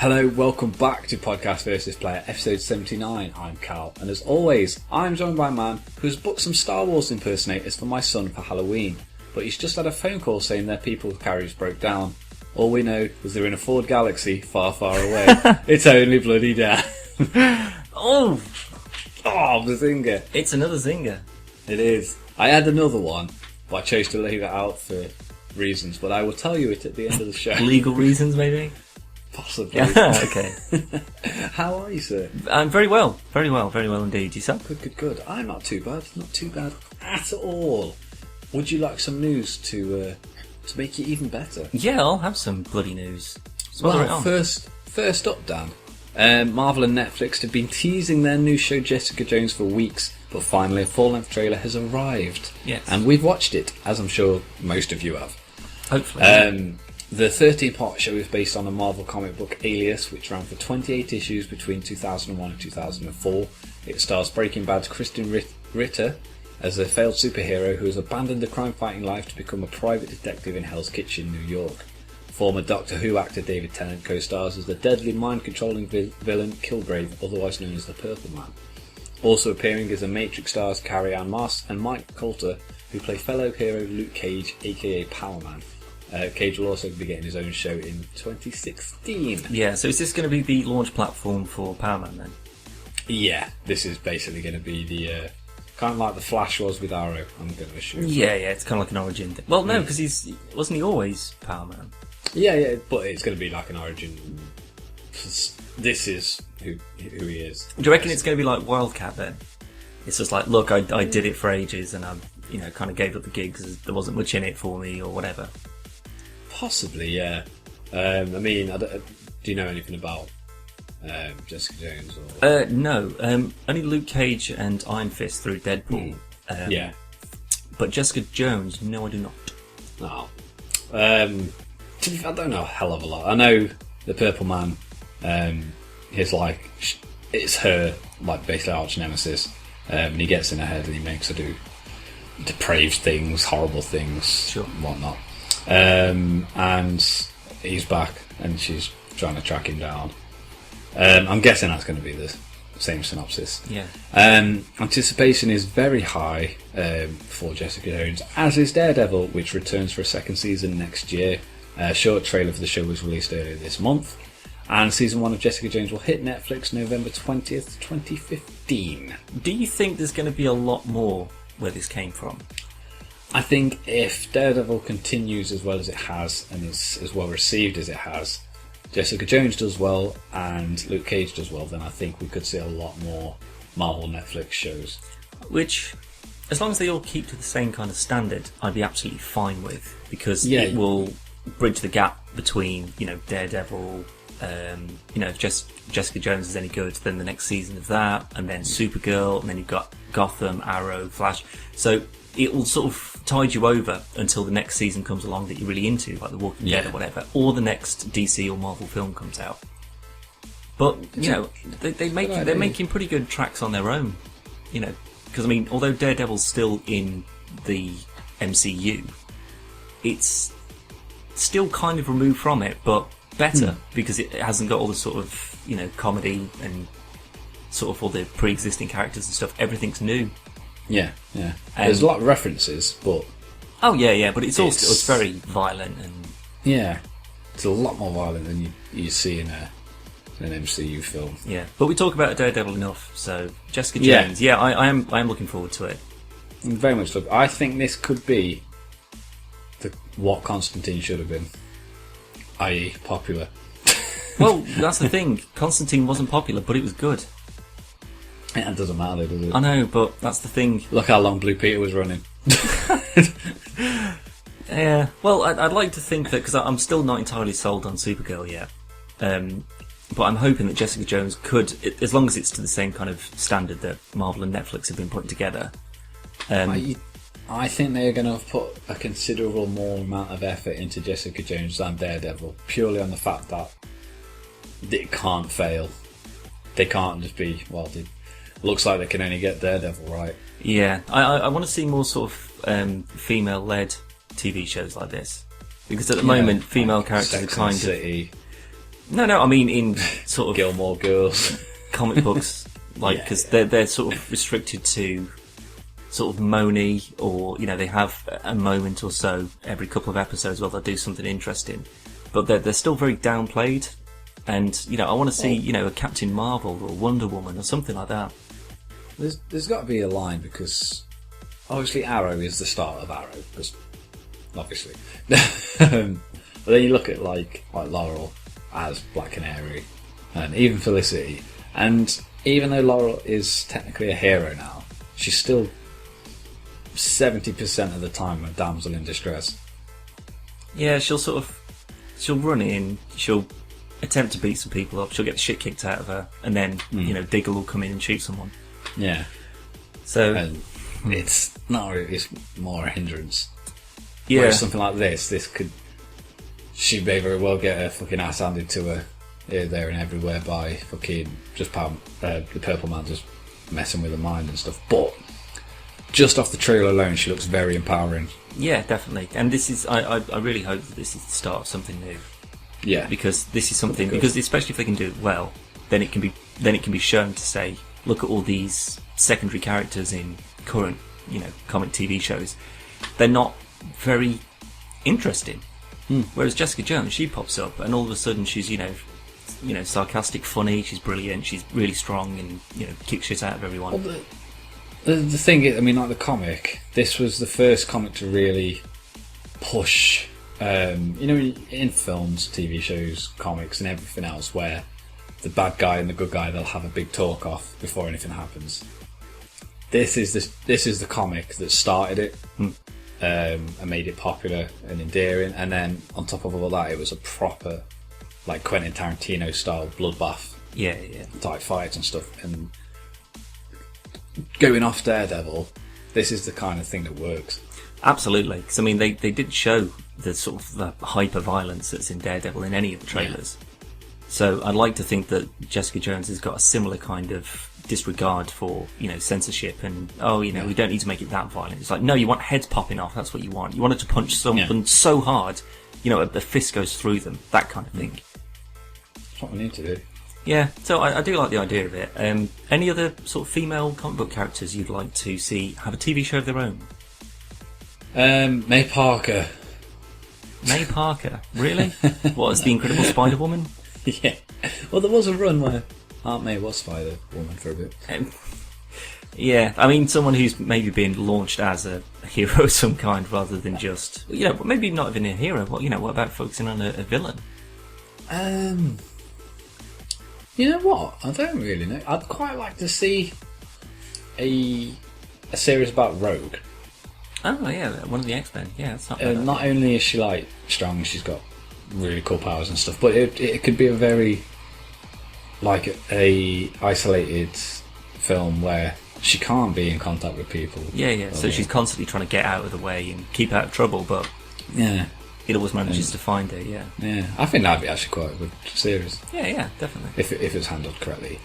Hello, welcome back to Podcast vs. Player, episode 79. I'm Cal, and as always, I'm joined by a man who's booked some Star Wars impersonators for my son for Halloween, but he's just had a phone call saying their people carriage broke down. All we know is they're in a Ford Galaxy far, far away. It's only bloody Dan. Oh, the zinger. it's another zinger. It is. I had another one, but I chose to leave it out for reasons, but I will tell you it at the end of the show. Legal reasons, maybe? Possibly. Okay. How are you, sir? I'm very well indeed. Yourself? Good. I'm not too bad at all. Would you like some news to make it even better? Yeah, I'll have some bloody news. First up, Dan. Marvel and Netflix have been teasing their new show Jessica Jones for weeks, but finally a full-length trailer has arrived. Yes. And we've watched it, as I'm sure most of you have. Hopefully. The 13-part show is based on the Marvel comic book Alias, which ran for 28 issues between 2001 and 2004. It stars Breaking Bad's Kristen Ritter as a failed superhero who has abandoned the crime-fighting life to become a private detective in Hell's Kitchen, New York. Former Doctor Who actor David Tennant co-stars as the deadly mind-controlling villain Kilgrave, otherwise known as the Purple Man. Also appearing is the Matrix stars Carrie-Anne Moss and Mike Coulter, who play fellow hero Luke Cage, aka Power Man. Cage will also be getting his own show in 2016. Yeah, so is this going to be the launch platform for Power Man then? Yeah, this is basically going to be the kind of like the Flash was with Arrow, I'm going to assume. Yeah, it's kind of like an origin thing. Well, no, because wasn't he always Power Man? Yeah, but it's going to be like an origin. This is who he is. Do you reckon it's going to be like Wildcat then? It's just like, look, I did it for ages and I kind of gave up the gig because there wasn't much in it for me or whatever. Possibly, yeah. I mean, do you know anything about Jessica Jones? Or... No. Only Luke Cage and Iron Fist through Deadpool. Yeah. But Jessica Jones, no, I do not. No. I don't know a hell of a lot. I know the Purple Man is like, it's her, like, basically arch nemesis. And he gets in her head and he makes her do depraved things, horrible things, sure, and whatnot. And he's back and she's trying to track him down. I'm guessing that's going to be the same synopsis. Yeah. Anticipation is very high for Jessica Jones, as is Daredevil, which returns for a second season next year. A short trailer for the show was released earlier this month, and season 1 of Jessica Jones will hit Netflix November 20th, 2015. Do you think there's going to be a lot more where this came from? I think if Daredevil continues as well as it has and is as well received as it has, Jessica Jones does well and Luke Cage does well, then I think we could see a lot more Marvel Netflix shows. Which, as long as they all keep to the same kind of standard, I'd be absolutely fine with, because it will bridge the gap between, Daredevil, if Jessica Jones is any good, then the next season of that, and then Supergirl, and then you've got Gotham, Arrow, Flash. So it will sort of tide you over until the next season comes along that you're really into, like The Walking Dead or whatever, or the next DC or Marvel film comes out. But they're making pretty good tracks on their own, because although Daredevil's still in the MCU, it's still kind of removed from it, but better because it hasn't got all the sort of comedy and sort of all the pre-existing characters and stuff. Everything's new. Yeah. There's a lot of references, but... Oh, yeah, but it's very violent and... Yeah, it's a lot more violent than you see in an MCU film. Yeah, but we talk about Daredevil enough, so Jessica Jones, I am looking forward to it. Very much look. I think this could be what Constantine should have been, i.e. popular. Well, that's the thing. Constantine wasn't popular, but it was good. It doesn't matter, does it? I know, but that's the thing. Look how long Blue Peter was running. Yeah, well, I'd like to think that, because I'm still not entirely sold on Supergirl yet, but I'm hoping that Jessica Jones could, as long as it's to the same kind of standard that Marvel and Netflix have been putting together. I think they're going to put a considerable more amount of effort into Jessica Jones than Daredevil, purely on the fact that it can't fail. They can't just be, looks like they can only get Daredevil right. Yeah, I want to see more sort of female-led TV shows like this, because at the moment female characters Sex are kind City. of No. I mean, in sort of Gilmore Girls comic books, because they're sort of restricted to sort of moany, or they have a moment or so every couple of episodes where they'll do something interesting, but they're still very downplayed. And I want to see a Captain Marvel or Wonder Woman or something like that. There's got to be a line, because obviously Arrow is the start of Arrow, because obviously. But then you look at like Laurel as Black Canary, and even Felicity, and even though Laurel is technically a hero now, she's still 70% of the time a damsel in distress. Yeah, she'll run in, she'll attempt to beat some people up, she'll get the shit kicked out of her, and then Diggle will come in and shoot someone. Yeah. So it's not really, it's more a hindrance. Yeah. Whereas something like this could, she may very well get her fucking ass handed to her here, there, and everywhere by fucking the Purple Man just messing with her mind and stuff. But just off the trailer alone, she looks very empowering. Yeah, definitely. And this is, I really hope that this is the start of something new. Yeah. Because this is something, because especially if they can do it well, then it can be shown to say, look at all these secondary characters in current, comic TV shows. They're not very interesting. Whereas Jessica Jones, she pops up, and all of a sudden she's, sarcastic, funny, she's brilliant, she's really strong, and, kicks shit out of everyone. Well, the thing is, I mean, like the comic, this was the first comic to really push, in films, TV shows, comics, and everything else, where the bad guy and the good guy, they'll have a big talk off before anything happens. This is the comic that started it, and made it popular and endearing, and then on top of all that, it was a proper, like Quentin Tarantino style bloodbath, type fights and stuff. And going off Daredevil, this is the kind of thing that works. Absolutely, because I mean, they did show the sort of the hyper violence that's in Daredevil in any of the trailers. Yeah. So I'd like to think that Jessica Jones has got a similar kind of disregard for, censorship, and we don't need to make it that violent. It's like, no, you want heads popping off, that's what you want. You want it to punch someone so hard, a fist goes through them, that kind of thing. That's what we need to do. Yeah, so I do like the idea of it. Any other sort of female comic book characters you'd like to see have a TV show of their own? May Parker. May Parker? Really? What, as the Incredible Spider-Woman? Yeah. Well, there was a run where Aunt May was Spider-Woman for a bit. Yeah, I mean, someone who's maybe been launched as a hero of some kind rather than just, maybe not even a hero. What about focusing on a villain? You know what? I don't really know. I'd quite like to see a series about Rogue. Oh yeah, one of the X-Men. Yeah, that's not bad. Not only is she like strong, she's got really cool powers and stuff, but it could be a very like a isolated film where she can't be in contact with people. Yeah. So she's constantly trying to get out of the way and keep out of trouble, but it always manages to find her. Yeah. I think that'd be actually quite a good series. Yeah, definitely. If it's handled correctly.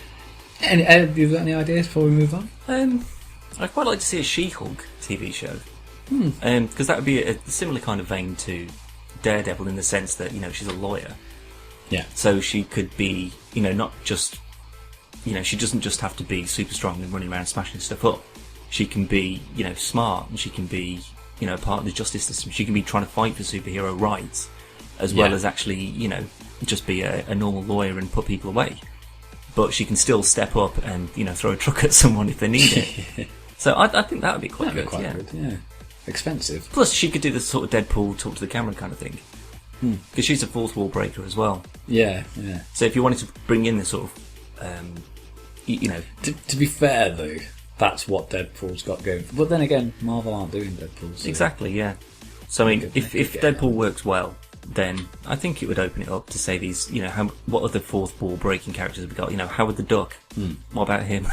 Have you got any ideas before we move on? I'd quite like to see a She-Hulk TV show. Because that would be a similar kind of vein to Daredevil, in the sense that she's a lawyer. Yeah. So she could be not just she doesn't just have to be super strong and running around smashing stuff up. She can be smart, and she can be part of the justice system. She can be trying to fight for superhero rights, as well as actually just be a normal lawyer and put people away. But she can still step up and throw a truck at someone if they need it. So I think that would be quite good. Yeah. Expensive. Plus, she could do the sort of Deadpool talk to the camera kind of thing, because she's a fourth wall breaker as well. Yeah. So if you wanted to bring in this sort of, to be fair though, that's what Deadpool's got going. But then again, Marvel aren't doing Deadpool. So exactly. Yeah. So I mean, if Deadpool works well, then I think it would open it up to say these. What other fourth wall breaking characters have we got? Howard the Duck. What about him?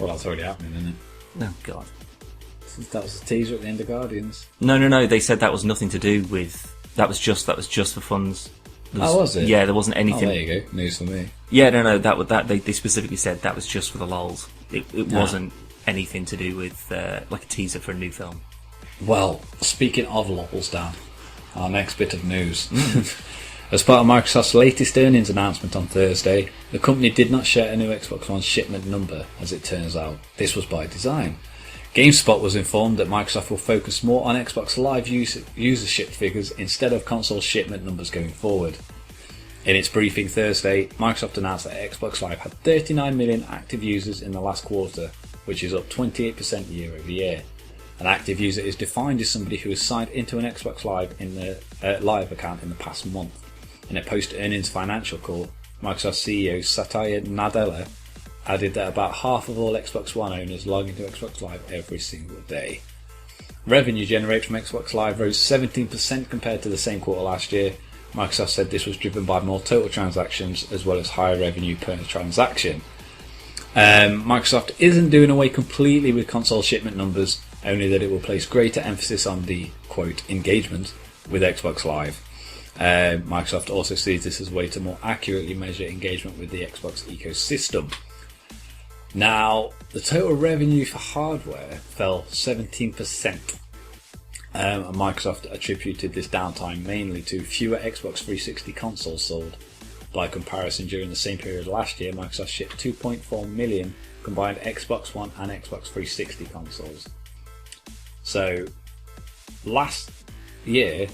Well, that's already happening, isn't it? Oh God. That was a teaser at the end of Guardians. No. They said that was nothing to do with. That was just for funds. Was it? Yeah, there wasn't anything. Oh, there you go. News for me. Yeah, no. That they specifically said that was just for the lols. It wasn't anything to do with like a teaser for a new film. Well, speaking of lols, Dan, our next bit of news. As part of Microsoft's latest earnings announcement on Thursday, the company did not share a new Xbox One shipment number, as it turns out. This was by design. GameSpot was informed that Microsoft will focus more on Xbox Live usership figures instead of console shipment numbers going forward. In its briefing Thursday, Microsoft announced that Xbox Live had 39 million active users in the last quarter, which is up 28% year over year. An active user is defined as somebody who has signed into an Xbox Live Live account in the past month. In a post-earnings financial call, Microsoft CEO Satya Nadella added that about half of all Xbox One owners log into Xbox Live every single day. Revenue generated from Xbox Live rose 17% compared to the same quarter last year. Microsoft said this was driven by more total transactions as well as higher revenue per transaction. Microsoft isn't doing away completely with console shipment numbers, only that it will place greater emphasis on the, quote, engagement with Xbox Live. Microsoft also sees this as a way to more accurately measure engagement with the Xbox ecosystem. Now, the total revenue for hardware fell 17%. And Microsoft attributed this downtime mainly to fewer Xbox 360 consoles sold. By comparison, during the same period last year, Microsoft shipped 2.4 million combined Xbox One and Xbox 360 consoles. So, last year,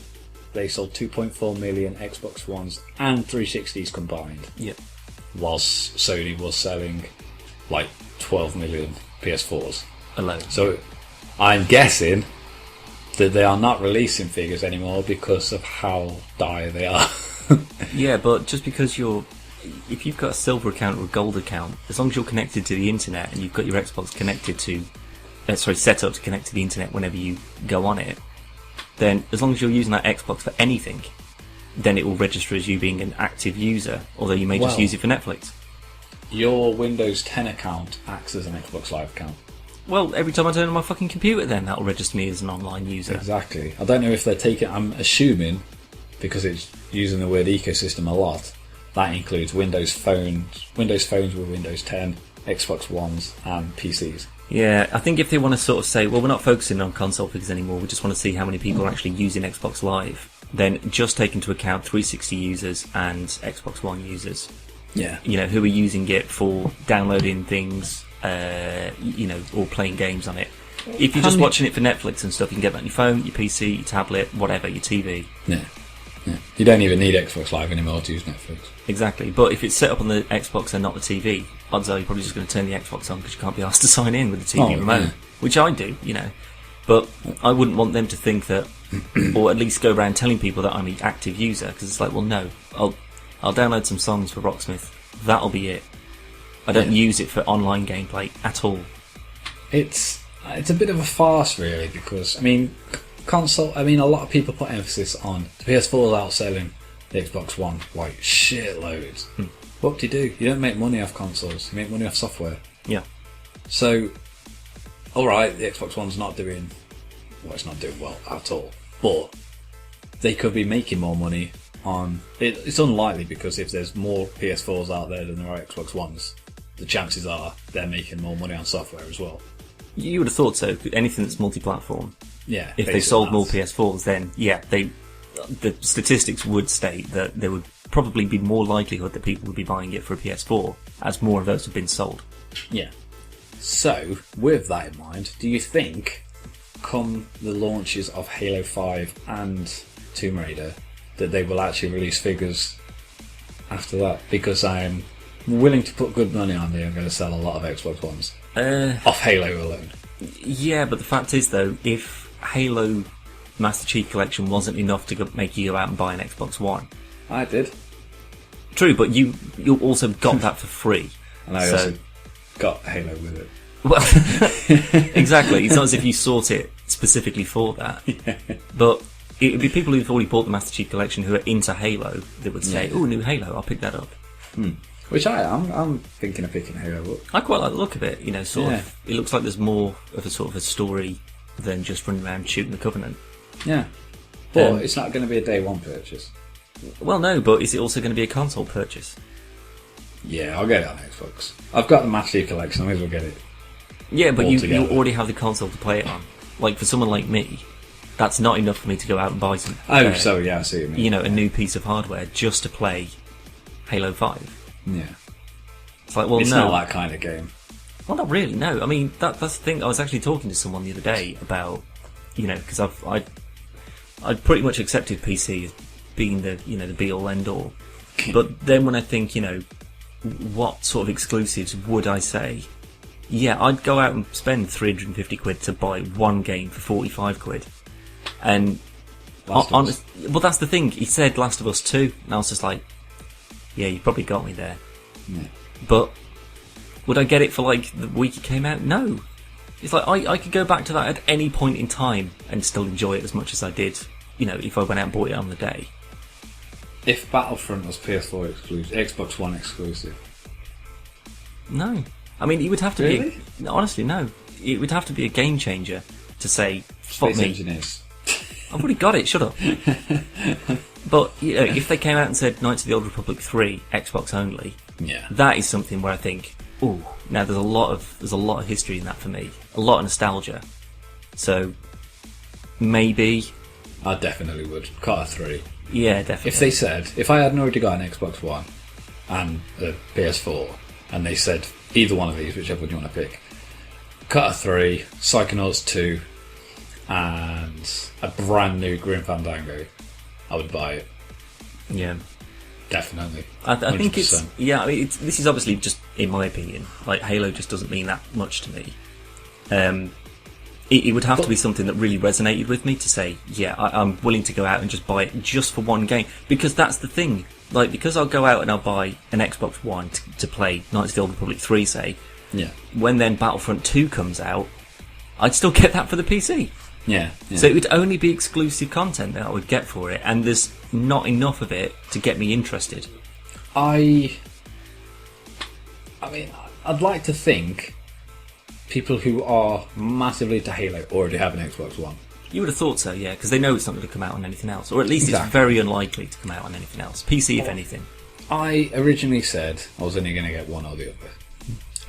they sold 2.4 million Xbox Ones and 360s combined. Yep. Whilst Sony was selling like 12 million PS4s alone. So, I'm guessing that they are not releasing figures anymore because of how dire they are. Yeah, but just because if you've got a silver account or a gold account, as long as you're connected to the internet and you've got your Xbox connected to, set up to connect to the internet whenever you go on it, then as long as you're using that Xbox for anything, then it will register as you being an active user, although you may just use it for Netflix. Your Windows 10 account acts as an Xbox Live account. Well, every time I turn on my fucking computer, then that'll register me as an online user. Exactly. I don't know if they're taking. I'm assuming, because it's using the word ecosystem a lot, that includes Windows phones with Windows 10, Xbox Ones, and PCs. Yeah, I think if they want to sort of say, well, we're not focusing on console figures anymore, we just want to see how many people are actually using Xbox Live, then just take into account 360 users and Xbox One users. Yeah. Who are using it for downloading things, or playing games on it. If you're just watching it for Netflix and stuff, you can get that on your phone, your PC, your tablet, whatever, your TV. Yeah. You don't even need Xbox Live anymore to use Netflix. Exactly, but if it's set up on the Xbox and not the TV, odds are you're probably just going to turn the Xbox on because you can't be asked to sign in with the TV remote, which I do, But I wouldn't want them to think that, or at least go around telling people that I'm an active user, because it's like, well, no, I'll download some songs for Rocksmith, that'll be it. I don't use it for online gameplay at all. It's a bit of a farce, really, because, console, a lot of people put emphasis on the PS4 outselling the Xbox One, like, shitloads. What do? You don't make money off consoles, you make money off software. Yeah. So, alright, the Xbox One's not doing, it's not doing well at all, but they could be making more money on, it's unlikely, because if there's more PS4s out there than there are Xbox Ones, the chances are they're making more money on software as well. You would have thought so. Anything that's multi-platform. Yeah. If they sold more PS4s, then the statistics would state that there would probably be more likelihood that people would be buying it for a PS4, as more of those have been sold. Yeah. So, with that in mind, do you think, come the launches of Halo 5 and Tomb Raider, that they will actually release figures after that? Because I'm willing to put good money on they're going to sell a lot of Xbox Ones. Off Halo alone. Yeah, but the fact is, though, if Halo Master Chief Collection wasn't enough to make you go out and buy an Xbox One. I did. True, but you also got that for free. And I also got Halo with it. Well, exactly. It's not as if you sought it specifically for that. Yeah. But it would be people who've already bought the Master Chief Collection who are into Halo that would say, "Oh, new Halo, I'll pick that up." Which I am. I'm thinking of picking Halo up. I quite like the look of it. Sort of. It looks like there's more of a sort of a story than just running around shooting the Covenant. Yeah. But it's not going to be a day one purchase. Well, no, but is it also going to be a console purchase? Yeah, I'll get it on Xbox. I've got the Master Chief Collection, I may as well get it. Yeah, but you already have the console to play it on. Like, for someone like me, that's not enough for me to go out and buy some. I see what you mean. You know, a new piece of hardware just to play Halo 5. Yeah. It's like, well, it's no. not that kind of game. Well, not really, no. I mean, that's the thing. I was actually talking to someone the other day about, you know, because I'd pretty much accepted PC as being the, you know, the be all end all. But then when I think, you know, what sort of exclusives would I say? Yeah, I'd go out and spend 350 quid to buy one game for 45 quid. And well, that's the thing. He said Last of Us 2, and I was just like, yeah, you probably got me there. Yeah. But would I get it for like the week it came out? No. It's like I could go back to that at any point in time and still enjoy it as much as I did, you know, if I went out and bought it on the day. If Battlefront was PS4 exclusive, Xbox One exclusive. No. I mean, it would have to really? be... Honestly, no. It would have to be a game changer to say, fuck Space me. Engineers. I've already got it, shut up. But, you know, if they came out and said Knights of the Old Republic 3, Xbox only, yeah, that is something where I think, ooh, now there's a lot of history in that for me. A lot of nostalgia. So, maybe... I definitely would. COD 3. Yeah, definitely. If they said, if I hadn't already got an Xbox One and a PS4, and they said either one of these, whichever one you want to pick, COD 3, Psychonauts 2, and a brand new Grim Fandango, I would buy it. Yeah. Definitely. I think it's... Yeah, I mean, this is obviously just, in my opinion, like, Halo just doesn't mean that much to me. It would have to be something that really resonated with me to say, yeah, I'm willing to go out and just buy it just for one game. Because that's the thing. Like, because I'll go out and I'll buy an Xbox One to play Knights of the Old Republic 3, say. Yeah. When then Battlefront 2 comes out, I'd still get that for the PC. Yeah. So it would only be exclusive content that I would get for it, and there's not enough of it to get me interested. I mean, I'd like to think people who are massively into Halo already have an Xbox One. You would have thought so, yeah, because they know it's not going to come out on anything else, or at least it's very unlikely to come out on anything else. PC, if anything. I originally said I was only going to get one or the other,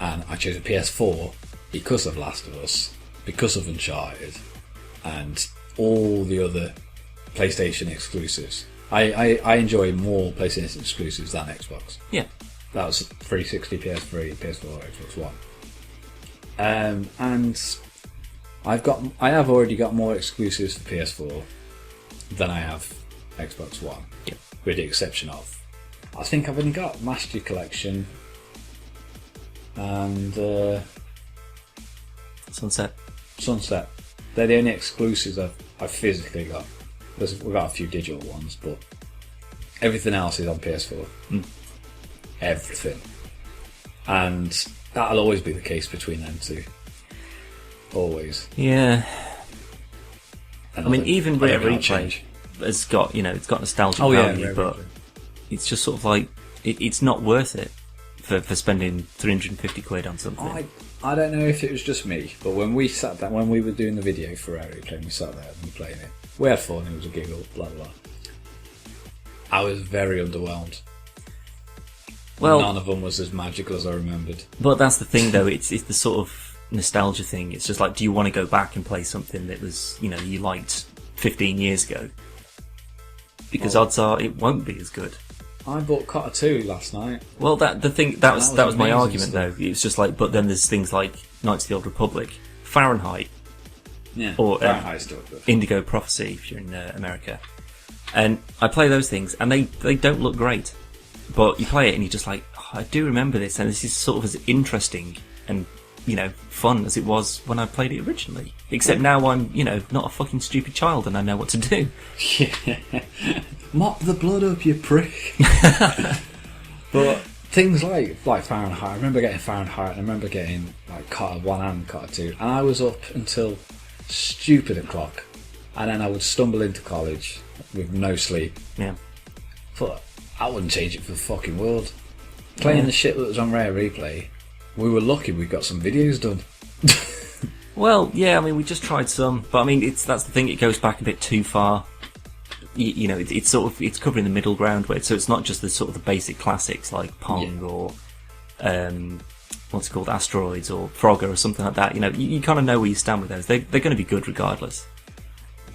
and I chose a PS4 because of Last of Us, because of Uncharted, and all the other PlayStation exclusives. I enjoy more PlayStation exclusives than Xbox. Yeah. That was 360, PS3, PS4, Xbox One. And I have already got more exclusives for PS4 than I have Xbox One. Yep. With the exception of, I think I've only got Master Collection and Sunset. They're the only exclusives I've physically got. We've got a few digital ones, but everything else is on PS4. Everything. And that'll always be the case between them two. Always. Yeah. And I mean, even Rare Replay has got, you know, it's got nostalgic value, but it's just sort of like, it's not worth it for spending 350 quid on something. I don't know if it was just me, but when we sat down, when we were doing the video for Rare Replay, we sat there and we playing it. We had fun, it was a giggle, blah blah. I was very underwhelmed. Well, none of them was as magical as I remembered. But that's the thing, though. It's the sort of nostalgia thing. It's just like, do you want to go back and play something that was, you know, you liked 15 years ago? Because odds are it won't be as good. I bought COD 2 last night. Well, that was my argument, though. It's just like, but then there's things like Knights of the Old Republic, Fahrenheit, or Fahrenheit's still good. Indigo Prophecy if you're in America, and I play those things, and they don't look great. But you play it and you're just like, oh, I do remember this, and this is sort of as interesting and, you know, fun as it was when I played it originally. Except now I'm, you know, not a fucking stupid child and I know what to do. Yeah. Mop the blood up, you prick. But things like Fahrenheit, I remember getting Fahrenheit, and I remember getting like COD 1 and COD 2, and I was up until stupid o'clock, and then I would stumble into college with no sleep. Yeah. But I wouldn't change it for the fucking world. Playing the shit that was on Rare Replay, we were lucky we got some videos done. Well, yeah, I mean, we just tried some, but I mean, that's the thing, it goes back a bit too far. You know, it's sort of, it's covering the middle ground, where so it's not just the sort of the basic classics like Pong or what's it called, Asteroids or Frogger or something like that. You know, you kind of know where you stand with those. They're going to be good regardless.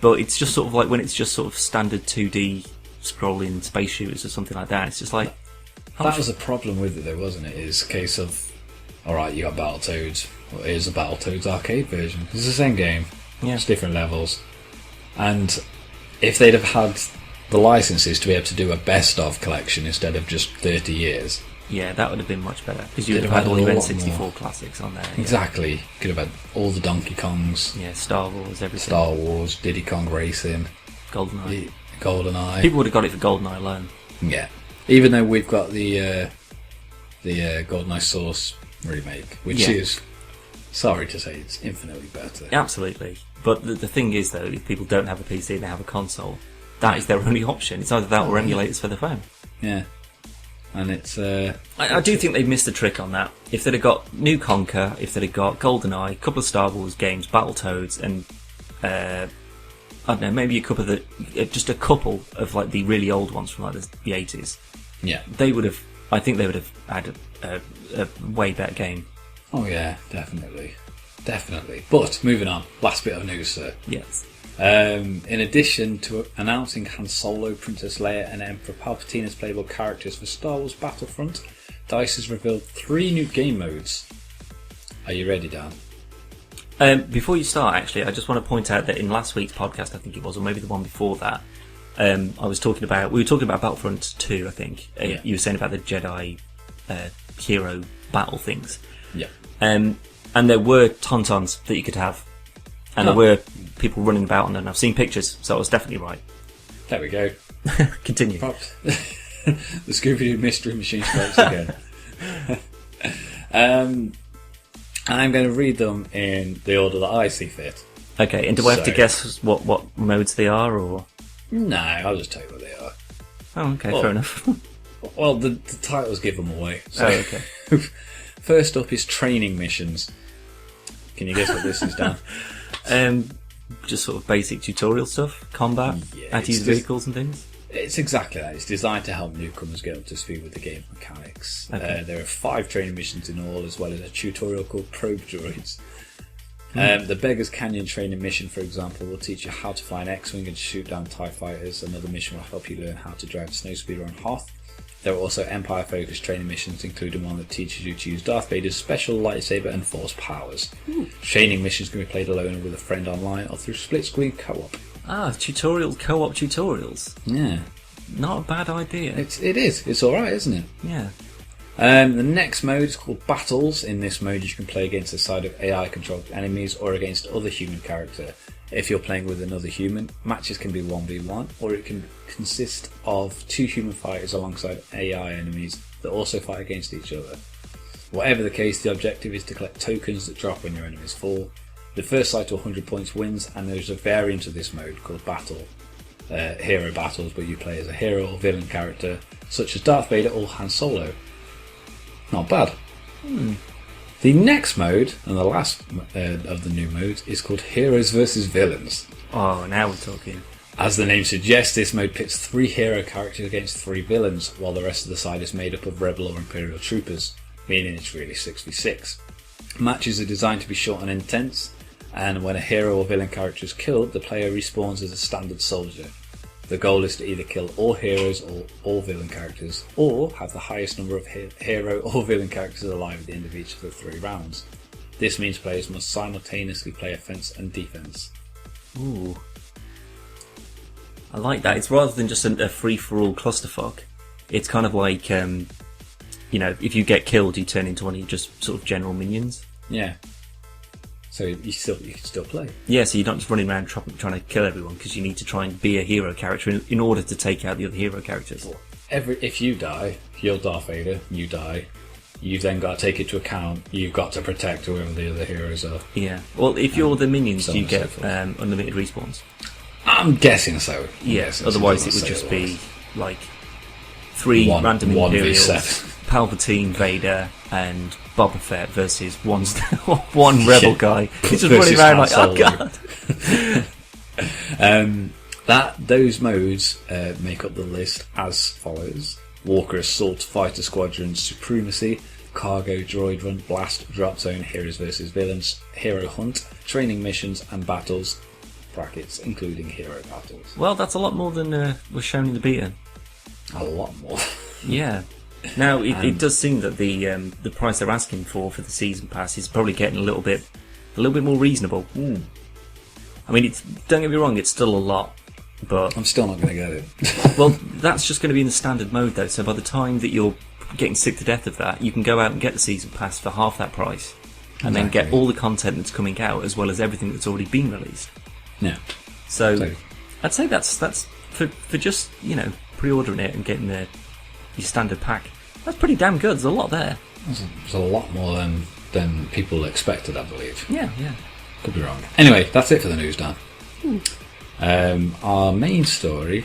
But it's just sort of like when it's just sort of standard 2D scrolling space shooters or something like that. It's just like that was a problem with it, though, wasn't it? It's a case of, all right, you got Battletoads. Well, here's a Battletoads arcade version. It's the same game, just different levels. And if they'd have had the licenses to be able to do a best of collection instead of just 30 years. Yeah, that would have been much better. Because you would have had all your N64 classics on there. Exactly. Yeah. Could have had all the Donkey Kongs. Yeah, Star Wars, everything. Star Wars, Diddy Kong Racing. GoldenEye. People would have got it for GoldenEye alone. Yeah. Even though we've got the GoldenEye Source remake, which is, sorry to say, it's infinitely better. Absolutely. But the thing is, though, if people don't have a PC and they have a console, that is their only option. It's either that or emulators for the phone. Yeah. And it's... I do think they've missed the trick on that. If they'd have got New Conquer, if they'd have got GoldenEye, a couple of Star Wars games, Battletoads, and... I don't know, maybe just a couple of like the really old ones from like the 80s. Yeah. I think they would have had a way better game. Oh yeah, definitely. But, moving on, last bit of news, sir. Yes. In addition to announcing Han Solo, Princess Leia and Emperor Palpatine as playable characters for Star Wars Battlefront, DICE has revealed 3 new game modes. Are you ready, Dan? Before you start, actually, I just want to point out that in last week's podcast, I think it was, or maybe the one before that, we were talking about Battlefront 2, I think. You were saying about the Jedi hero battle things. Yeah. And there were tauntauns that you could have. And there were people running about on them. I've seen pictures, so I was definitely right. There we go. Continue. The Scooby-Doo Mystery Machine strikes again. I'm going to read them in the order that I see fit. Okay, and do I have to guess what modes they are, or...? No, I'll just tell you what they are. Oh, okay, fair enough. Well, the titles give them away. So. Oh, okay. First up is training missions. Can you guess what this is, Dan? Just sort of basic tutorial stuff, combat, how to use vehicles and things. It's exactly that. It's designed to help newcomers get up to speed with the game mechanics. Okay. There are 5 training missions in all, as well as a tutorial called Probe Droids. The Beggar's Canyon training mission, for example, will teach you how to fly an X-Wing and shoot down TIE fighters. Another mission will help you learn how to drive a snowspeeder on Hoth. There are also Empire-focused training missions, including one that teaches you to use Darth Vader's special lightsaber and Force powers. Training missions can be played alone or with a friend online or through split-screen co-op. Tutorials, co-op tutorials. Yeah. Not a bad idea. It is. It's alright, isn't it? Yeah. The next mode is called Battles. In this mode you can play against a side of AI-controlled enemies or against other human character. If you're playing with another human, matches can be 1v1, or it can consist of 2 human fighters alongside AI enemies that also fight against each other. Whatever the case, the objective is to collect tokens that drop when your enemies fall. The first side to 100 points wins, and there's a variant of this mode called Hero Battles, where you play as a hero or villain character, such as Darth Vader or Han Solo. Not bad. The next mode, and the last of the new modes, is called Heroes vs Villains. Oh, now we're talking. As the name suggests, this mode pits 3 hero characters against 3 villains, while the rest of the side is made up of Rebel or Imperial troopers, meaning it's really 6v6. Matches are designed to be short and intense, and when a hero or villain character is killed, the player respawns as a standard soldier. The goal is to either kill all heroes or all villain characters, or have the highest number of hero or villain characters alive at the end of each of the 3 rounds. This means players must simultaneously play offense and defense. Ooh. I like that. It's rather than just a free-for-all clusterfuck. It's kind of like, if you get killed, you turn into one of your just sort of general minions. Yeah. So you can still play. Yeah, so you're not just running around trying to kill everyone, because you need to try and be a hero character in order to take out the other hero characters. If you die, you're Darth Vader, you die, you've then got to take into account, you've got to protect whoever the other heroes are. Yeah. Well, if you're the minions, do you get unlimited respawns? I'm guessing so. Yes, otherwise it would just be like 3 random Imperials, Palpatine, Vader, and Boba Fett versus one rebel guy. He's just running around like, oh god. Those modes make up the list as follows: Walker Assault, Fighter Squadron, Supremacy, Cargo, Droid Run, Blast, Drop Zone, Heroes vs Villains, Hero Hunt, Training Missions and Battles. brackets, including hero battles. Well, that's a lot more than was shown in the beta. A lot more. Yeah. Now, it does seem that the price they're asking for the season pass is probably getting a little bit more reasonable. I mean, don't get me wrong, it's still a lot, but I'm still not going to get it. Well, that's just going to be in the standard mode, though. So by the time that you're getting sick to death of that, you can go out and get the season pass for half that price, and then get all the content that's coming out as well as everything that's already been released. Yeah. So I'd say that's for just pre-ordering it and getting your standard pack. That's pretty damn good. There's a lot there. There's a lot more than people expected, I believe. Yeah. Could be wrong. Anyway, that's it for the news, Dan. Our main story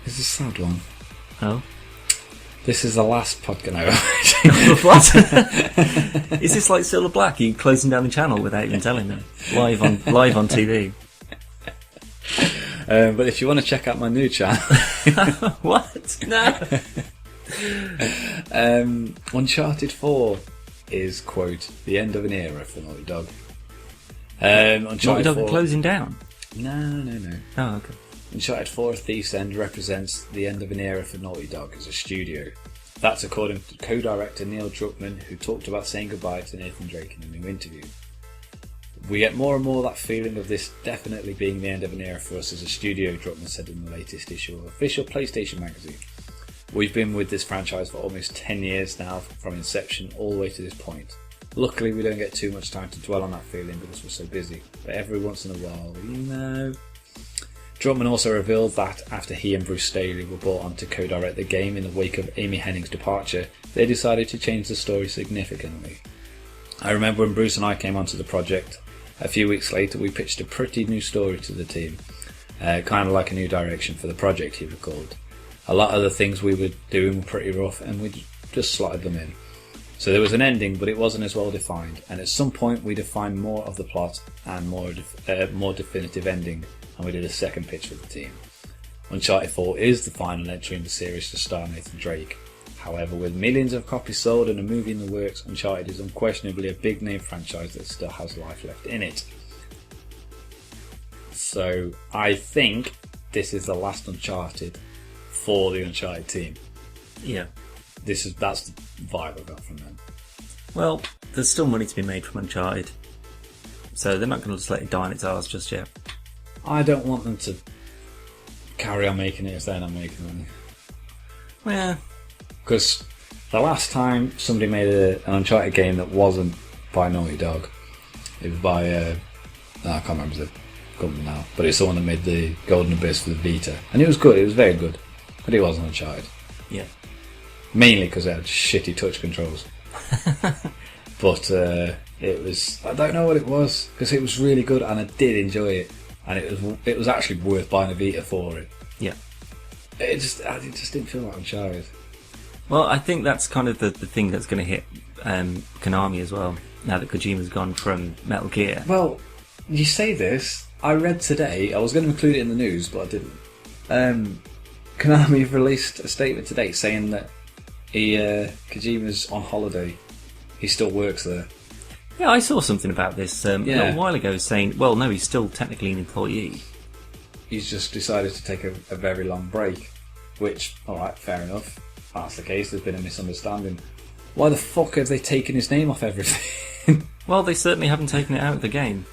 is a sad one. Oh. This is the last podcast. What? Is this like Silver Black? Are you closing down the channel without even telling them? Live on TV. But if you want to check out my new channel... What? No. Uncharted 4 is, quote, the end of an era for Naughty Dog. Uncharted Naughty Dog 4... are closing down? No. Oh, okay. Uncharted 4 Thief's End represents the end of an era for Naughty Dog as a studio. That's according to co-director Neil Druckmann, who talked about saying goodbye to Nathan Drake in a new interview. We get more and more that feeling of this definitely being the end of an era for us as a studio, Druckmann said in the latest issue of official PlayStation magazine. We've been with this franchise for almost 10 years now, from inception all the way to this point. Luckily we don't get too much time to dwell on that feeling because we're so busy, but every once in a while, Druckmann also revealed that after he and Bruce Staley were brought on to co-direct the game in the wake of Amy Hennig's departure, they decided to change the story significantly. I remember when Bruce and I came onto the project, a few weeks later we pitched a pretty new story to the team, kind of like a new direction for the project, he recalled. A lot of the things we were doing were pretty rough and we just slotted them in. So there was an ending, but it wasn't as well defined, and at some point we defined more of the plot and more definitive ending, and we did a second pitch for the team. Uncharted 4 is the final entry in the series to star Nathan Drake. However, with millions of copies sold and a movie in the works, Uncharted is unquestionably a big name franchise that still has life left in it. So I think this is the last Uncharted for the Uncharted team. Yeah. That's the vibe I got from them. Well, there's still money to be made from Uncharted, so they're not going to just let it die on its arse just yet. I don't want them to carry on making it if they're not making money. Yeah. Because the last time somebody made an Uncharted game that wasn't by Naughty Dog, it was by, I can't remember the company now, but it's the one that made the Golden Abyss for the Vita. And it was good, it was very good, but it wasn't Uncharted. Yeah. Mainly because it had shitty touch controls. But it was, I don't know what it was, because it was really good and I did enjoy it. And it was actually worth buying a Vita for it. Yeah. It just didn't feel like Uncharted. Well, I think that's kind of the thing that's going to hit Konami as well, now that Kojima's gone from Metal Gear. Well, you say this, I read today, I was going to include it in the news, but I didn't. Konami have released a statement today saying that Kojima's on holiday. He still works there. Yeah, I saw something about this a little while ago saying, well, no, he's still technically an employee. He's just decided to take a very long break, which, alright, fair enough. If that's the case, there's been a misunderstanding. Why the fuck have they taken his name off everything? Well, they certainly haven't taken it out of the game.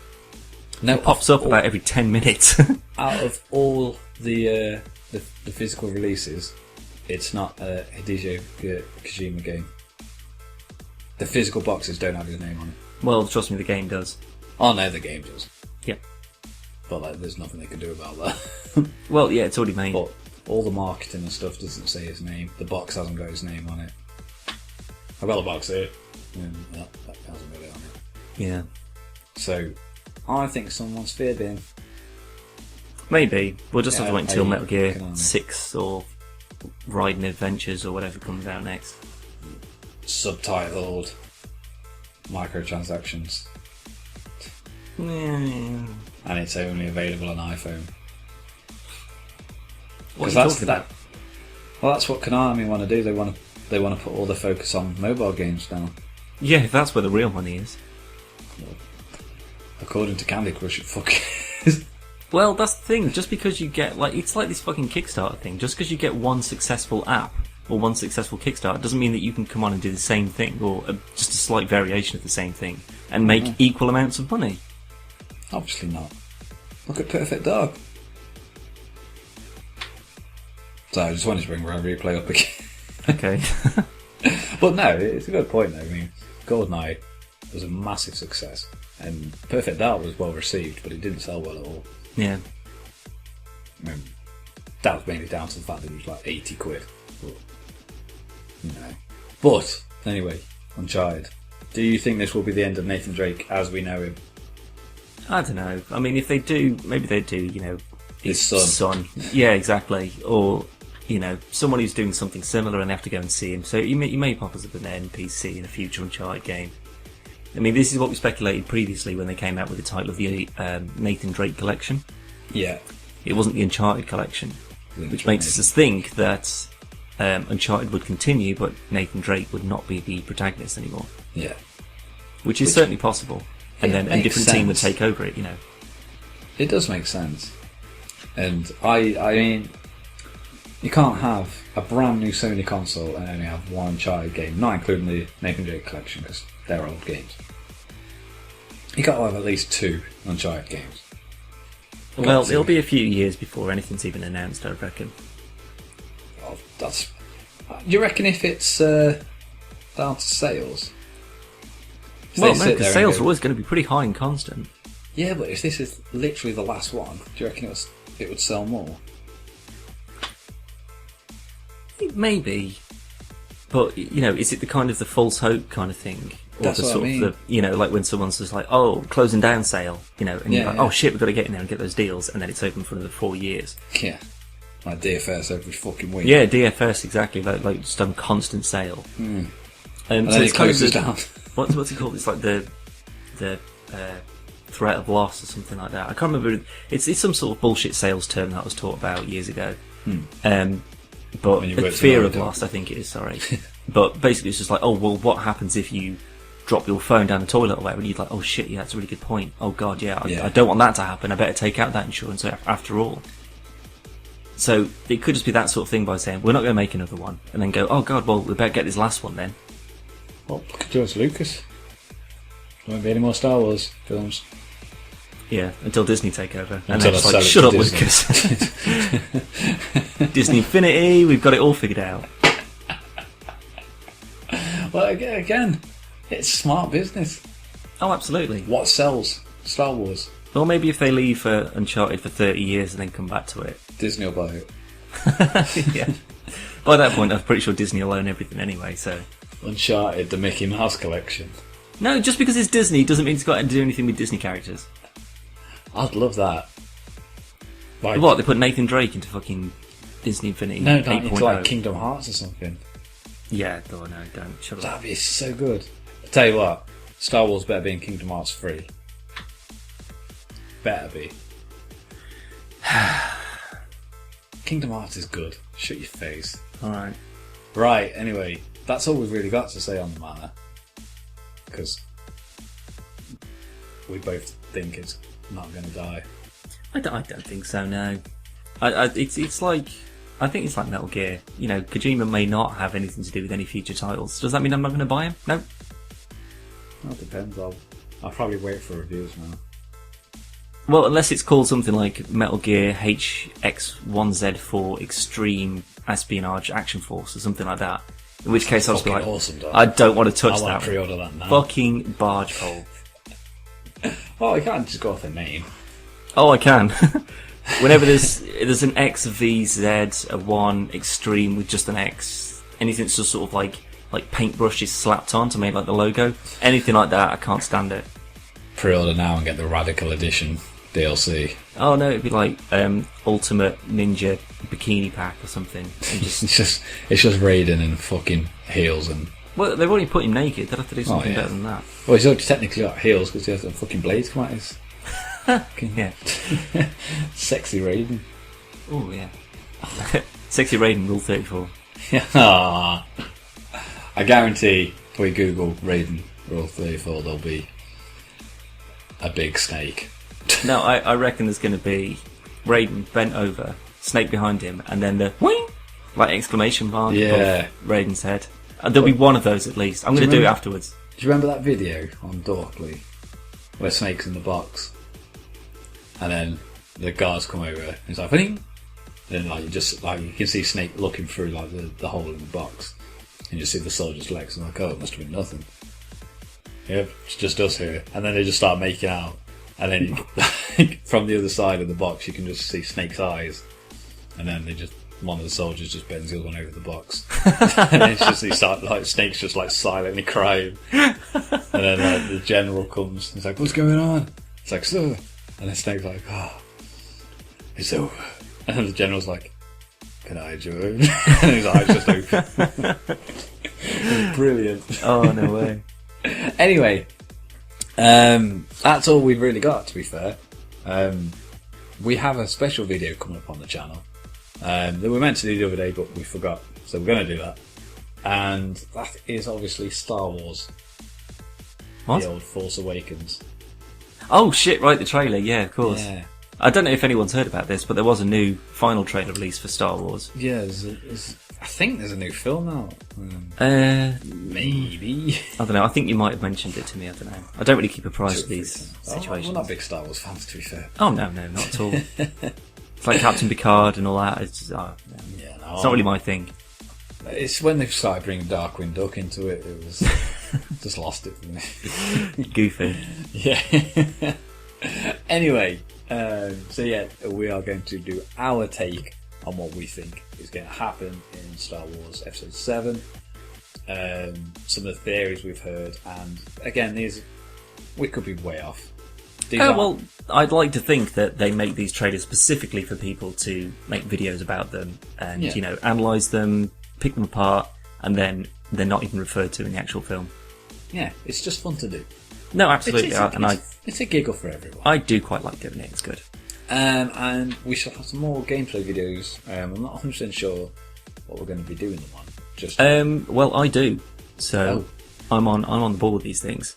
No, it pops up about every 10 minutes. Out of all the physical releases, it's not a Hideo Kojima game. The physical boxes don't have his name on it. Well, trust me, the game does. Oh no, the game does. Yeah. But there's nothing they can do about that. Well, yeah, it's already made. But all the marketing and stuff doesn't say his name. The box hasn't got his name on it. I've got the box here. And that hasn't got it on it. Yeah. So, I think someone's feared him. Maybe. We'll just have to wait until Metal Gear Konami. 6 or Raiden Adventures or whatever comes out next. Subtitled microtransactions. Yeah. And it's only available on iPhone. What are you talking about? Well, that's what Konami want to do. They want to put all the focus on mobile games now. Yeah, that's where the real money is. According to Candy Crush, it fucking Well, that's the thing. Just because you get it's like this fucking Kickstarter thing. Just because you get one successful app or one successful Kickstarter doesn't mean that you can come on and do the same thing or just a slight variation of the same thing and make equal amounts of money. Obviously not. Look at Perfect Dark. So I just wanted to bring Round Replay up again. Okay. But no, it's a good point though. I mean, GoldenEye was a massive success, and Perfect Dark was well received, but it didn't sell well at all. Yeah. I mean, that was mainly down to the fact that it was like 80 quid. But, But, anyway, Uncharted. Do you think this will be the end of Nathan Drake as we know him? I don't know. I mean, if they do, maybe they do, His son. Yeah, exactly. Or, someone who's doing something similar and they have to go and see him. So you may pop us up an NPC in a future Uncharted game. I mean, this is what we speculated previously when they came out with the title of the Nathan Drake collection. Yeah. It wasn't the Uncharted collection, which makes us think that Uncharted would continue, but Nathan Drake would not be the protagonist anymore. Yeah. Which is certainly possible. And then a different team would take over it, It does make sense. And I mean, you can't have a brand new Sony console and only have one Uncharted game, not including the Nathan Drake collection, because they're old games. You got to have at least 2 Uncharted games. Well, it'll be a few years before anything's even announced, I reckon. Well, do you reckon if it's down to sales? Well, no, because sales are always going to be pretty high and constant. Yeah, but if this is literally the last one, do you reckon it would sell more? Maybe. But, is it the kind of the false hope kind of thing? Or That's the what sort I mean. of like when someone's just like, oh, closing down sale, and you're like, oh shit, we've got to get in there and get those deals, and then it's open for another 4 years. Yeah. Like DFS every fucking week. Yeah, DFS, exactly. Like just on constant sale. And so then it's it closes kind of down. What's it called? It's like the threat of loss or something like that. I can't remember. It's some sort of bullshit sales term that was taught about years ago. But fear of loss, I think it is. Sorry, but basically it's just like, oh well, what happens if you drop your phone down the toilet or whatever? And you're like, oh shit, yeah, that's a really good point. Oh god, yeah, I don't want that to happen. I better take out that insurance after all. So it could just be that sort of thing by saying we're not going to make another one, and then go, oh god, well we better get this last one then. Well, look at George Lucas. There won't be any more Star Wars films. Yeah, until Disney take over. And Until they're just like, shut up, Disney. Lucas. Disney Infinity, we've got it all figured out. Well, again, it's smart business. Oh, absolutely. What sells? Star Wars. Or maybe if they leave Uncharted for 30 years and then come back to it. Disney will buy it. Yeah. By that point, I'm pretty sure Disney will own everything anyway, so... Uncharted, the Mickey Mouse collection. No, just because it's Disney doesn't mean it's got to do anything with Disney characters. I'd love that. Like, what, they put Nathan Drake into fucking Disney Infinity? No, into like 8.0? Kingdom Hearts or something. Yeah, no, don't. Shut up. That'd be so good. I tell you what, Star Wars better be in Kingdom Hearts 3. Better be. Kingdom Hearts is good. Shut your face. Alright. Right, anyway, that's all we've really got to say on the matter. Because we both think it's not going to die. I don't think so, no. It's like... I think it's like Metal Gear. Kojima may not have anything to do with any future titles. Does that mean I'm not going to buy him? No. Well, it depends. I'll probably wait for reviews now. Well, unless it's called something like Metal Gear HX1Z4 Extreme Espionage Action Force or something like that. In which case I'll just be like, awesome, I don't want to touch that. I want to pre-order that now. Fucking barge pole. Well, I can't just go off the name. Oh, I can. Whenever there's an XVZ, a 1 Extreme with just an X, anything that's just sort of like paintbrush is slapped on to make like the logo, anything like that, I can't stand it. Pre-order now and get the Radical Edition DLC. Oh no, it'd be like Ultimate Ninja Bikini Pack or something. And just... it's just Raiden in fucking heels and... Well, they've already put him naked. They'd have to do something better than that. Well, he's already technically got heels because he has the fucking blades come out his... Yeah. Sexy Raiden. Oh yeah. Sexy Raiden, Rule 34. Yeah. I guarantee if we Google Raiden Rule 34, there'll be a big snake No, I reckon there's going to be Raiden bent over, Snake behind him, and then the wing, like exclamation mark above Raiden's head. There'll be one of those at least. I'm going to do it afterwards. Do you remember that video on Dorkly where Snake's in the box, and then the guards come over and it's like, "Wing," and like you can see Snake looking through like the hole in the box, and you see the soldier's legs, and like, oh, it must have been nothing. Yep, it's just us here. And then they just start making out, and then from the other side of the box you can just see Snake's eyes, and then one of the soldiers just bends the other one over the box, and it's just Snake's just like silently crying, and then the general comes. He's like, "What's going on?" It's like, "Sir," and then Snake's like, "Oh, it's over." And then the general's like, "Can I join?" And his eyes just open. Brilliant. Oh, no way. Anyway, that's all we've really got, to be fair. We have a special video coming up on the channel that we meant to do the other day, but we forgot, so we're going to do that. And that is obviously Star Wars. What? The old Force Awakens. Oh shit, right, the trailer, yeah, of course. Yeah. I don't know if anyone's heard about this, but there was a new final trailer release for Star Wars. Yeah, I think there's a new film out. Maybe. I don't know, I think you might have mentioned it to me, I don't know. I don't really keep apprised of these situations. We're not big Star Wars fans, to be fair. Oh, no, not at all. It's like Captain Picard and all that. It's just, it's not really my thing. It's when they started bringing Darkwing Duck into it, it was just lost it for me. Goofy. Yeah. Anyway, so yeah, we are going to do our take on what we think is going to happen in Star Wars Episode 7. Some of the theories we've heard, and again, we could be way off. Well, I'd like to think that they make these trailers specifically for people to make videos about them and, analyse them, pick them apart, and then they're not even referred to in the actual film. Yeah, it's just fun to do. No, absolutely. It's a giggle for everyone. I do quite like doing it, it's good. And we shall have some more gameplay videos. I'm not 100% sure what we're going to be doing them on. Well, I do. So I'm on the ball with these things.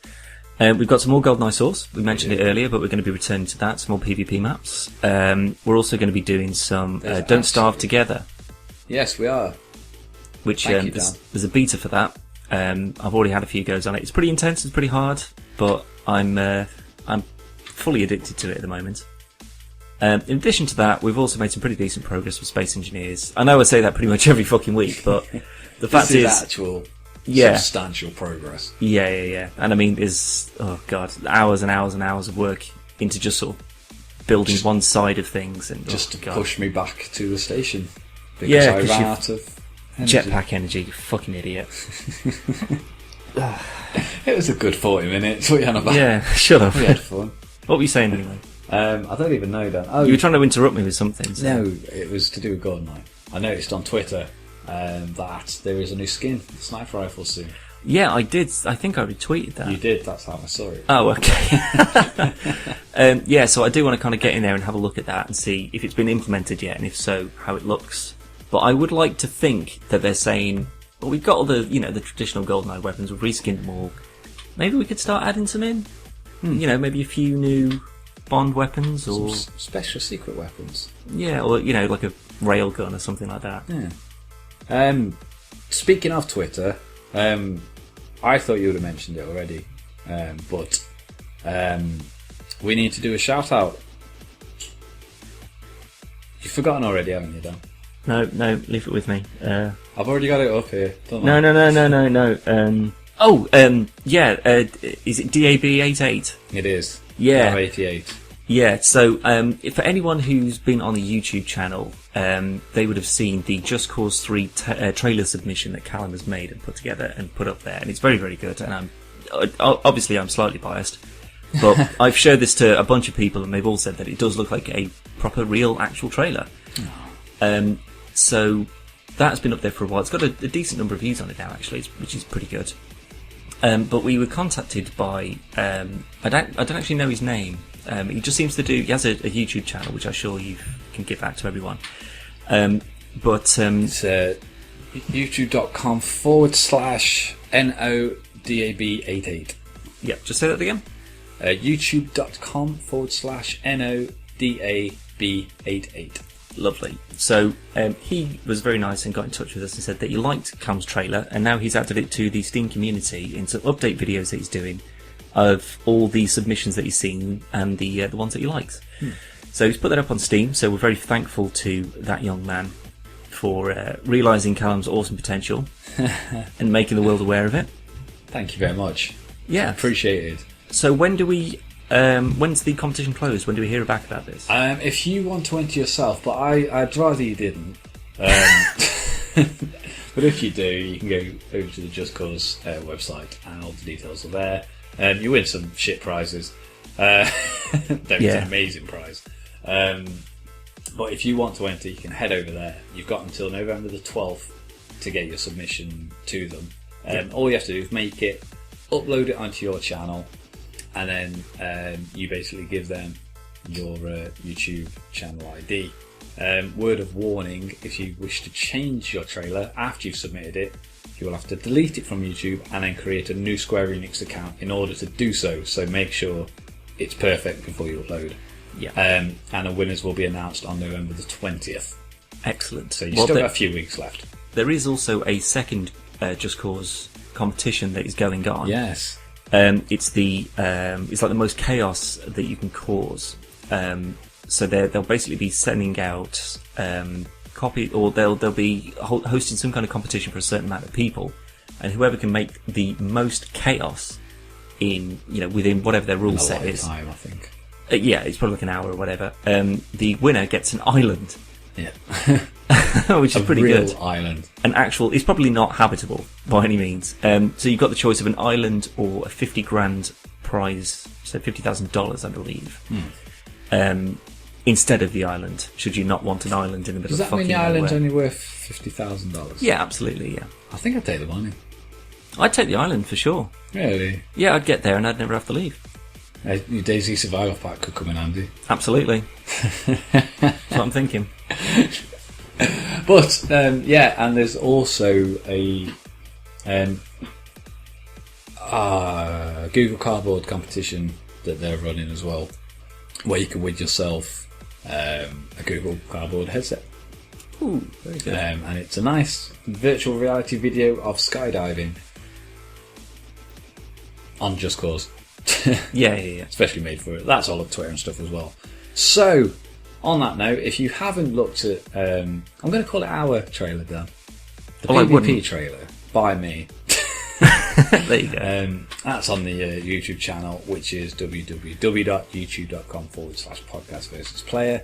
We've got some more GoldenEye Source. We mentioned it earlier, but we're going to be returning to that. Some more PvP maps. We're also going to be doing some Don't Starve Together. Yes, we are. Which there's a beta for that. I've already had a few goes on it. It's pretty intense. It's pretty hard, but I'm fully addicted to it at the moment. In addition to that, we've also made some pretty decent progress with Space Engineers. I know I say that pretty much every fucking week, but the fact is actual substantial progress. Yeah. And I mean, there's hours and hours and hours of work into just sort of building one side of things, and just to push me back to the station because I ran out of energy. Jetpack energy. You fucking idiot. It was a good 40 minutes. What are you on about? Yeah, shut up. We had fun. What were you saying anyway? I don't even know, Dan. Oh, you were trying to interrupt me with something. So. No, it was to do with GoldenEye. I noticed on Twitter that there is a new skin for sniper rifles soon. Yeah, I did. I think I retweeted that. You did, that's how I saw it. Oh, okay. So I do want to kind of get in there and have a look at that and see if it's been implemented yet, and if so, how it looks. But I would like to think that they're saying, well, we've got all the, the traditional GoldenEye weapons, we've reskinned them all. Maybe we could start adding some in. Maybe a few new Bond weapons or some special secret weapons. Yeah, or like a railgun or something like that. Yeah. Speaking of Twitter, I thought you would have mentioned it already, but we need to do a shout out. You've forgotten already, haven't you, Dan? No, leave it with me. I've already got it up here. No. Is it DAB88? It is. Yeah. DAB88. Yeah, so for anyone who's been on the YouTube channel, they would have seen the Just Cause 3 trailer submission that Callum has made and put together and put up there, and it's very, very good. And I'm slightly biased, but I've showed this to a bunch of people, and they've all said that it does look like a proper, real, actual trailer. So that's been up there for a while. It's got a decent number of views on it now, actually, which is pretty good. But we were contacted by I don't actually know his name. He just seems to he has a YouTube channel, which I'm sure you can give out to everyone. It's youtube.com/NODAB88. Yeah, just say that again. youtube.com/NODAB88. Lovely. So he was very nice and got in touch with us and said that he liked Cam's trailer, and now he's added it to the Steam community in some update videos that he's doing of all the submissions that he's seen and the ones that he likes. So he's put that up on Steam, so we're very thankful to that young man for realising Callum's awesome potential and making the world aware of it. Thank you very much. Yeah. Appreciated. So when do we... when's the competition closed? When do we hear back about this? If you want to enter yourself, but I'd rather you didn't. But if you do, you can go over to the Just Cause website, and all the details are there. You win some shit prizes. There's an amazing prize. But if you want to enter, you can head over there. You've got until November the 12th to get your submission to them. All you have to do is make it, upload it onto your channel, and then you basically give them your YouTube channel ID. Word of warning, if you wish to change your trailer after you've submitted it, you will have to delete it from YouTube and then create a new Square Enix account in order to do so. So make sure it's perfect before you upload. Yeah. And the winners will be announced on November the 20th. Excellent. So you've still got a few weeks left. There is also a second Just Cause competition that is going on. Yes. It's like the most chaos that you can cause. So they'll basically be sending out they'll be hosting some kind of competition for a certain amount of people, and whoever can make the most chaos within whatever their rule set is. Time, I think. It's probably like an hour or whatever. The winner gets an island. Yeah. Which is pretty good. A real island. It's probably not habitable by any means. So you've got the choice of an island or a 50 grand prize, so $50,000, I believe. Instead of the island, should you not want an island in the middle of fucking nowhere. Does that mean the island's only worth $50,000? Yeah, absolutely, yeah. I think I'd take the money. I'd take the island for sure. Really? Yeah, I'd get there and I'd never have to leave. Your DayZ Survival Pack could come in handy. Absolutely. That's what I'm thinking. But, and there's also a Google Cardboard competition that they're running as well, where you can win yourself a Google Cardboard headset. Ooh, very good. And it's a nice virtual reality video of skydiving on Just Cause. Yeah. Especially made for it. That's all up Twitter and stuff as well. So, on that note, if you haven't looked at... I'm going to call it our trailer, Dan. The PvP trailer by me. There you go. That's on the YouTube channel, which is www.youtube.com/podcast-versus-player.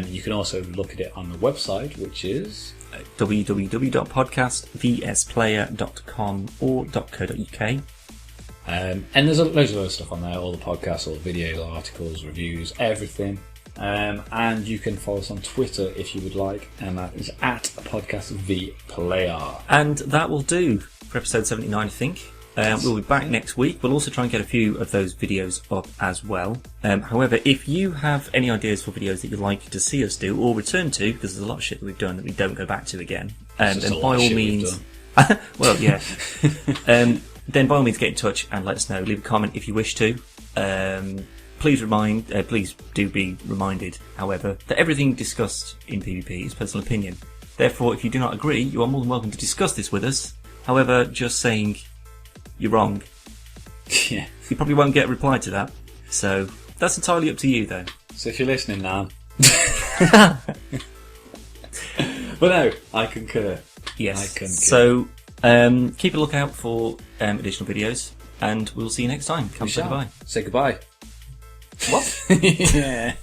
You can also look at it on the website, which is www.podcastvsplayer.com or .co.uk. And there's loads of other stuff on there, all the podcasts, all the videos, articles, reviews, everything. And you can follow us on Twitter if you would like, and that is @podcastvplayer. And that will do for episode 79, I think. We'll be back next week. We'll also try and get a few of those videos up as well. However, if you have any ideas for videos that you'd like to see us do or return to, because there's a lot of shit that we've done that we don't go back to again, then by all means... well, yeah. Then by all means get in touch and let us know. Leave a comment if you wish to. Please do be reminded, however, that everything discussed in PvP is personal opinion. Therefore, if you do not agree, you are more than welcome to discuss this with us. However, just saying you're wrong. Yeah. You probably won't get a reply to that. So, that's entirely up to you, though. So if you're listening now... But no, I concur. Yes. I concur. So, keep a lookout for additional videos, and we'll see you next time. Come say goodbye. Say goodbye. What? Yeah.